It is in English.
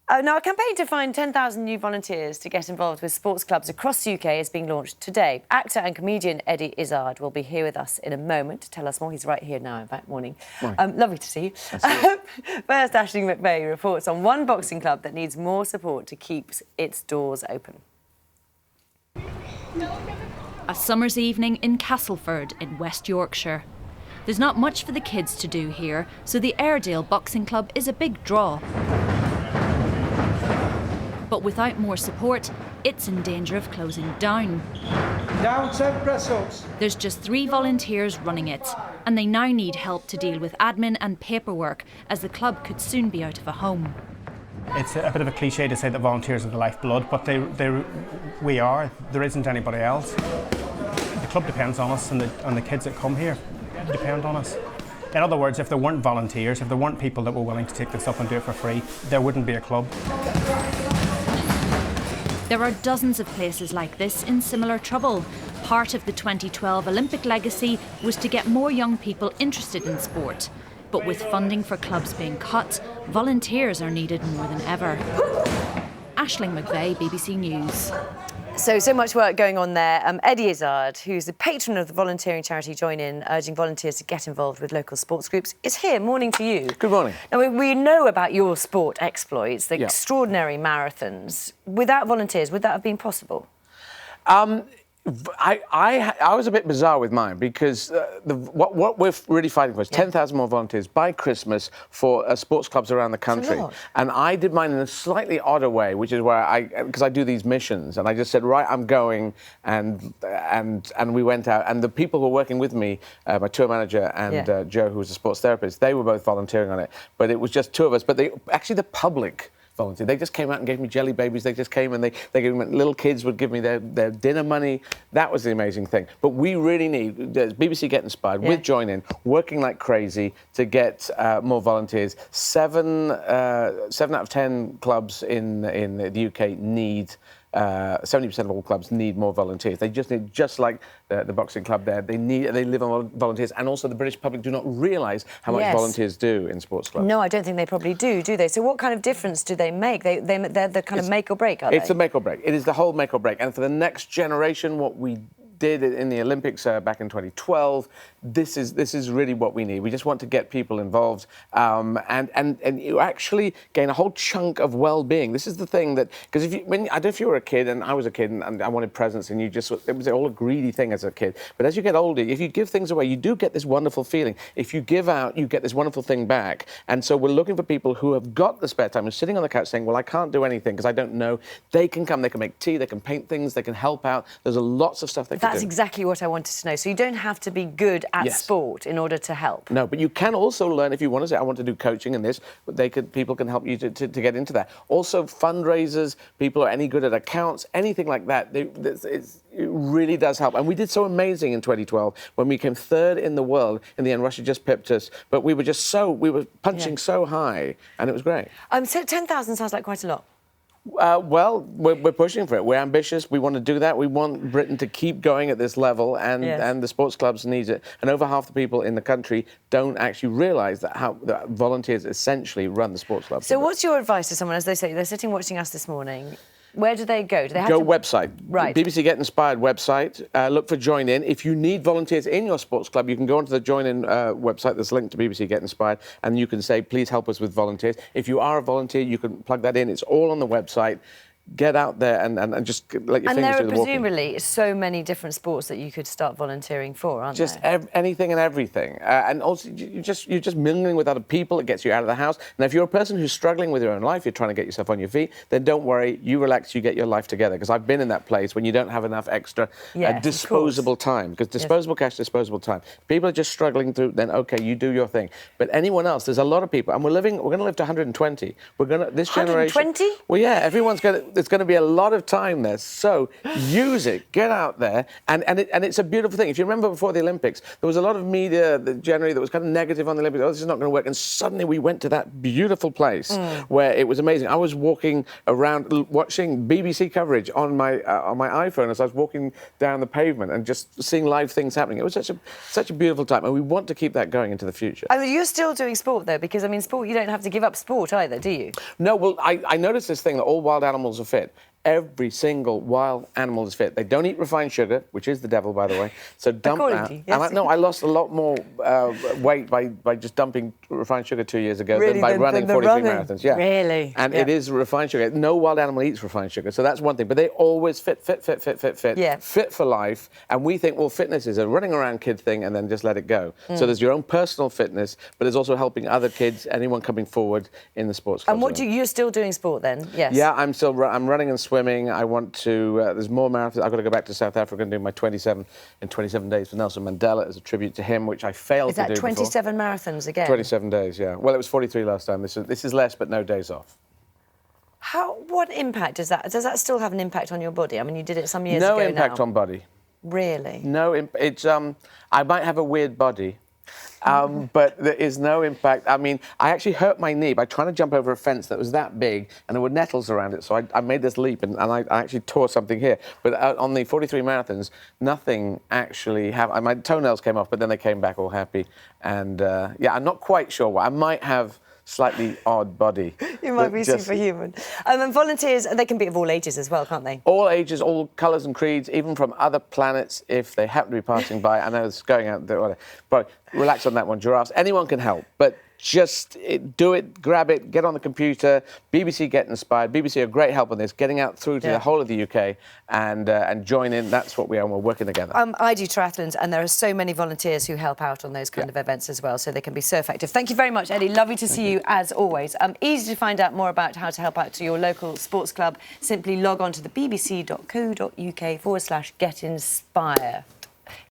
Now, a campaign to find 10,000 new volunteers to get involved with sports clubs across the UK is being launched today. Actor and comedian Izzard will be here with us in a moment to tell us more. He's right here now, in fact. Morning. Lovely to see you. First, Aisling McVeigh reports on one boxing club that needs more support to keep its doors open. A summer's evening in Castleford in West Yorkshire. There's not much for the kids to do here, so the Airedale Boxing Club is a big draw. But without more support, it's in danger of closing down. Down 10 press-ups. There's just 3 volunteers running it, and they now need help to deal with admin and paperwork, as the club could soon be out of a home. It's a bit of a cliche to say that volunteers are the lifeblood, but we are. There isn't anybody else. The club depends on us, and the kids that come here depend on us. In other words, if there weren't volunteers, if there weren't people that were willing to take this up and do it for free, there wouldn't be a club. There are dozens of places like this in similar trouble. Part of the 2012 Olympic legacy was to get more young people interested in sport. But with funding for clubs being cut, volunteers are needed more than ever. Aisling McVeigh, BBC News. So much work going on there. Eddie Izzard, who's the patron of the volunteering charity Join In, urging volunteers to get involved with local sports groups, is here. Morning to you. Good morning. Now, we know about your sport exploits, the extraordinary marathons. Without volunteers, would that have been possible? I was a bit bizarre with mine because what we're really fighting for is 10,000 more volunteers by Christmas for sports clubs around the country. And I did mine in a slightly odder way, which is where because I do these missions, and I just said, right, I'm going, and we went out, and the people who were working with me, my tour manager and Joe, who was a sports therapist, they were both volunteering on it, but it was just 2 of us. But actually the public volunteer. They just came out and gave me jelly babies. They just came and they gave me, little kids would give me their dinner money. That was the amazing thing. But we really need BBC Get Inspired with Join In, working like crazy to get more volunteers. 7 out of 10 clubs in the UK need. 70% of all clubs need more volunteers. They just need, just like the boxing club there, they live on volunteers, and also the British public do not realise how much volunteers do in sports clubs. No, I don't think they probably do they? So what kind of difference do they make? They're the kind of make or break, are they? It's a make or break. It is the whole make or break. And for the next generation, what we did in the Olympics back in 2012. This is really what we need. We just want to get people involved, and you actually gain a whole chunk of well-being. This is the thing that, because I don't know if you were a kid, and I was a kid, and I wanted presents, and it was all a greedy thing as a kid. But as you get older, if you give things away, you do get this wonderful feeling. If you give out, you get this wonderful thing back. And so we're looking for people who have got the spare time, who are sitting on the couch saying, well, I can't do anything because I don't know. They can come, they can make tea, they can paint things, they can help out. There's lots of stuff they can do. That's exactly what I wanted to know. So you don't have to be good at sport in order to help. No, but you can also learn, if you want to say, I want to do coaching in this, people can help you to get into that. Also, fundraisers, people are any good at accounts, anything like that, it really does help. And we did so amazing in 2012 when we came 3rd in the world. In the end, Russia just pipped us, but we were punching so high, and it was great. So 10,000 sounds like quite a lot. Well, we're pushing for it. We're ambitious. We want to do that. We want Britain to keep going at this level, and the sports clubs need it. And over half the people in the country don't actually realise that volunteers essentially run the sports clubs. So what's your advice to someone, as they say, they're sitting watching us this morning? Where do they go? Do they have to... Go website. Right. BBC Get Inspired website. Look for Join In. If you need volunteers in your sports club, you can go onto the Join In website that's linked to BBC Get Inspired, and you can say, please help us with volunteers. If you are a volunteer, you can plug that in. It's all on the website. Get out there and just let your fingers do the walking. And there are presumably so many different sports that you could start volunteering for, aren't there? Just anything and everything. And also, you're just mingling with other people. It gets you out of the house. And if you're a person who's struggling with your own life, you're trying to get yourself on your feet, then don't worry, you relax, you get your life together. Because I've been in that place when you don't have enough extra disposable time. Because disposable cash, disposable time. People are just struggling through, then okay, you do your thing. But anyone else, there's a lot of people. And we're going to live to 120. This 120? generation... Well, yeah, everyone's going to... there's going to be a lot of time there. So use it, get out there, and it's a beautiful thing. If you remember before the Olympics, there was a lot of media that generally that was kind of negative on the Olympics. Oh, this is not going to work. And suddenly we went to that beautiful place where it was amazing. I was walking around watching BBC coverage on my iPhone as I was walking down the pavement and just seeing live things happening. It was such a beautiful time, and we want to keep that going into the future. I mean, you're still doing sport though, because I mean, sport, you don't have to give up sport either, do you? No, well, I noticed this thing that all wild animals are fit. Every single wild animal is fit. They don't eat refined sugar, which is the devil, by the way. So dump that. Yes. And I lost a lot more weight by just dumping refined sugar 2 years ago than by running 43 marathons. Yeah. Really? And it is refined sugar. No wild animal eats refined sugar, so that's one thing. But they always fit. Yeah. Fit for life. And we think, well, fitness is a running around kid thing, and then just let it go. So there's your own personal fitness, but there's also helping other kids, anyone coming forward in the sports clubs. And you're still doing sport then? Yes. Yeah, I'm running and swimming. I want to. There's more marathons. I've got to go back to South Africa and do my 27 days for Nelson Mandela as a tribute to him, which I failed to do before. Is that 27 marathons again? 27 days, yeah. Well, it was 43 last time. This is less, but no days off. What impact does that? Does that still have an impact on your body? I mean, you did it some years ago. No impact now. on body. Really? No, it's I might have a weird body. But there is no impact. I mean, I actually hurt my knee by trying to jump over a fence that was that big, and there were nettles around it, so I made this leap, and I actually tore something here. But on the 43 marathons, nothing actually happened. My toenails came off, but then they came back all happy. And, yeah, I'm not quite sure why. I might have slightly odd body. You might be superhuman. And volunteers, they can be of all ages as well, can't they? All ages, all colours and creeds, even from other planets, if they happen to be passing by. I know it's going out there, whatever. But relax on that one, giraffes. Anyone can help, but just do it, grab it, get on the computer. BBC Get Inspired. BBC are great help on this, getting out through to the whole of the UK and join in. That's what we are, and we're working together. I do triathlons, and there are so many volunteers who help out on those kind of events as well, so they can be so effective. Thank you very much, Eddie. Lovely to see you, as always. Easy to find out more about how to help out to your local sports club. Simply log on to the bbc.co.uk/getinspire.